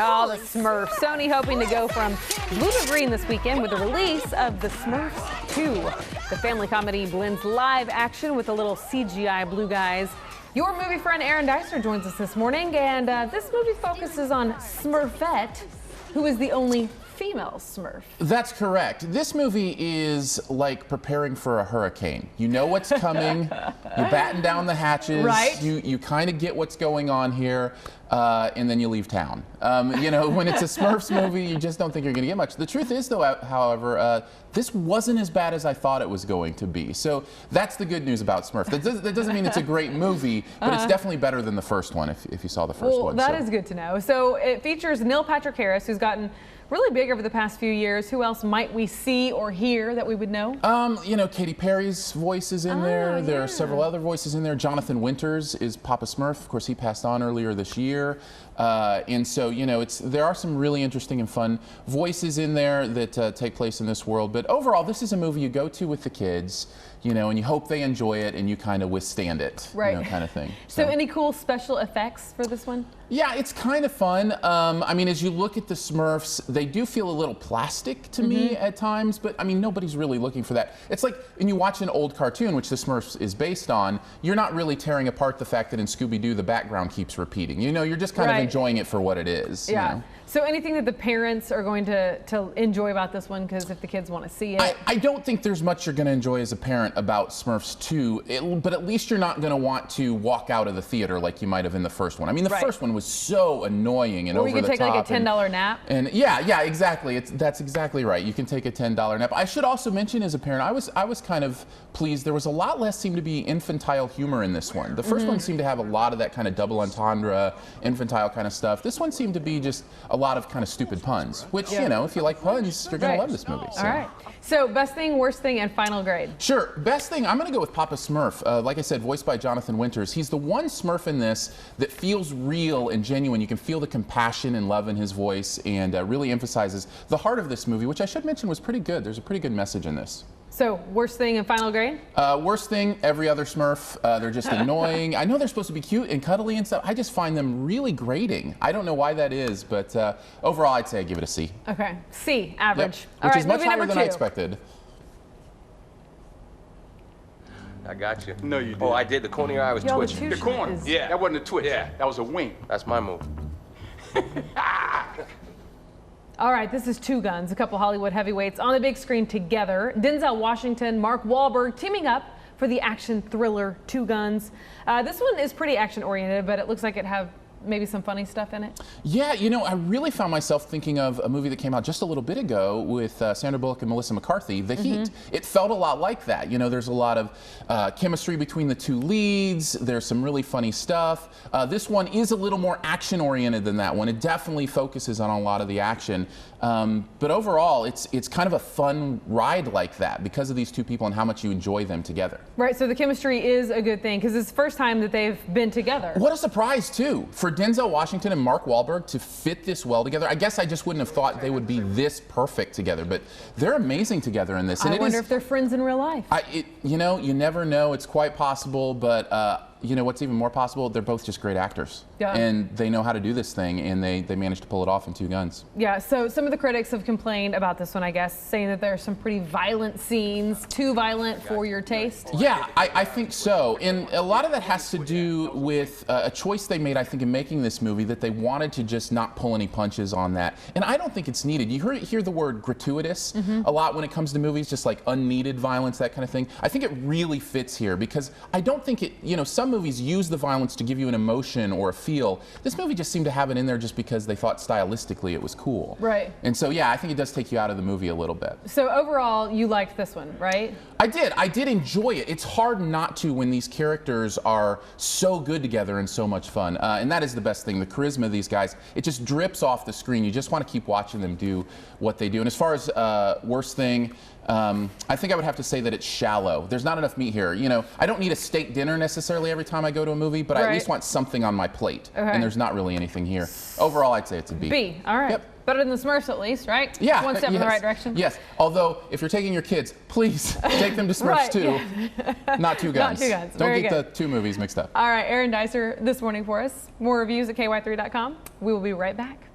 Oh, the Smurfs. Sony hoping to go from blue to green this weekend with the release of The Smurfs 2. The family comedy blends live action with a little CGI blue guys. Your movie friend Aaron Dicer joins us this morning, and this movie focuses on Smurfette, who is the only female Smurf. That's correct. This movie is like preparing for a hurricane. You know what's coming. You're batting down the hatches. Right. You kind of get what's going on here, and then you leave town. You know, when it's a Smurfs movie, you just don't think you're going to get much. The truth is, though, however, this wasn't as bad as I thought it was going to be. So that's the good news about Smurf. That doesn't mean it's a great movie, but it's definitely better than the first one, if you saw the first one. That is good to know. So it features Neil Patrick Harris, who's gotten really big over the past few years. Who else might we see or hear that we would know? You know, Katy Perry's voice is in there. Yeah. There are several other voices in there. Jonathan Winters is Papa Smurf. Of course, he passed on earlier this year. And so, you know, there are some really interesting and fun voices in there that take place in this world. But overall, this is a movie you go to with the kids, you know, and you hope they enjoy it and you kind of withstand it, right? You know, kind of thing. So any cool special effects for this one? Yeah, it's kind of fun. I mean, as you look at the Smurfs, they do feel a little plastic to me at times, but I mean, nobody's really looking for that. It's like when you watch an old cartoon, which the Smurfs is based on, you're not really tearing apart the fact that in Scooby-Doo the background keeps repeating. You know, you're just kind of enjoying it for what it is. Yeah. You know? So anything that the parents are going to enjoy about this one, because if the kids want to see it? I don't think there's much you're going to enjoy as a parent about Smurfs 2, but at least you're not going to want to walk out of the theater like you might have in the first one. I mean, the first one was so annoying and over the top. Or you can take like a $10 nap. And yeah, exactly. That's exactly right. You can take a $10 nap. I should also mention, as a parent, I was kind of pleased. There was a lot less seemed to be infantile humor in this one. The first one seemed to have a lot of that kind of double entendre, infantile kind of stuff. This one seemed to be just a lot of kind of stupid puns, which, you know, if you like puns, you're going to love this movie. So. All right. So best thing, worst thing, and final grade. Sure. Best thing, I'm going to go with Papa Smurf. Like I said, voiced by Jonathan Winters. He's the one Smurf in this that feels real and genuine. You can feel the compassion and love in his voice, and really emphasizes the heart of this movie, which I should mention was pretty good. There's a pretty good message in this. So, worst thing and final grade? Worst thing, every other Smurf. They're just annoying. I know they're supposed to be cute and cuddly and stuff. I just find them really grating. I don't know why that is, but overall, I'd say I give it a C. Okay, C, average. Yep. All Which right, is much movie higher number than I 2. expected. I got you. No, you didn't. Oh, I did. The corner of your eye was twitching. The corner. Yeah. That wasn't a twitch. Yeah. That was a wink. That's my move. All right, this is Two Guns, a couple Hollywood heavyweights on the big screen together. Denzel Washington, Mark Wahlberg teaming up for the action thriller Two Guns. This one is pretty action-oriented, but it looks like it have maybe some funny stuff in it. Yeah, you know, I really found myself thinking of a movie that came out just a little bit ago with Sandra Bullock and Melissa McCarthy, The Heat. It felt a lot like that. You know, there's a lot of chemistry between the two leads. There's some really funny stuff. This one is a little more action-oriented than that one. It definitely focuses on a lot of the action. But overall, it's kind of a fun ride like that because of these two people and how much you enjoy them together. Right, so the chemistry is a good thing because it's the first time that they've been together. What a surprise, too. For Denzel Washington and Mark Wahlberg to fit this well together. I guess I just wouldn't have thought they would be this perfect together, but they're amazing together in this. And I wonder if they're friends in real life. You know, you never know. It's quite possible, but you know what's even more possible? They're both just great actors. Yeah. And they know how to do this thing, and they managed to pull it off in Two Guns. Yeah, so some of the critics have complained about this one, I guess, saying that there are some pretty violent scenes, too violent for your taste. Yeah, I think so. And a lot of that has to do with a choice they made, I think, in making this movie, that they wanted to just not pull any punches on that. And I don't think it's needed. You hear the word gratuitous a lot when it comes to movies, just like unneeded violence, that kind of thing. I think it really fits here because I don't think it, you know, some movies use the violence to give you an emotion or a feel. This movie just seemed to have it in there just because they thought stylistically it was cool. Right. And so, yeah, I think it does take you out of the movie a little bit. So overall, you liked this one, right? I did enjoy it. It's hard not to when these characters are so good together and so much fun. And that is the best thing, the charisma of these guys. It just drips off the screen. You just want to keep watching them do what they do. And as far as worst thing, I think I would have to say that it's shallow. There's not enough meat here. You know, I don't need a steak dinner necessarily every time I go to a movie, but I at least want something on my plate. Okay. And there's not really anything here. Overall, I'd say it's a B. B, all right. Yep. Better than the Smurfs at least, right? Yeah. One step in the right direction. Yes. Although, if you're taking your kids, please take them to Smurfs 2, not Two Guns. Not Two Guns. Don't get the two movies mixed up. All right, Aaron Dicer this morning for us. More reviews at ky3.com. We will be right back.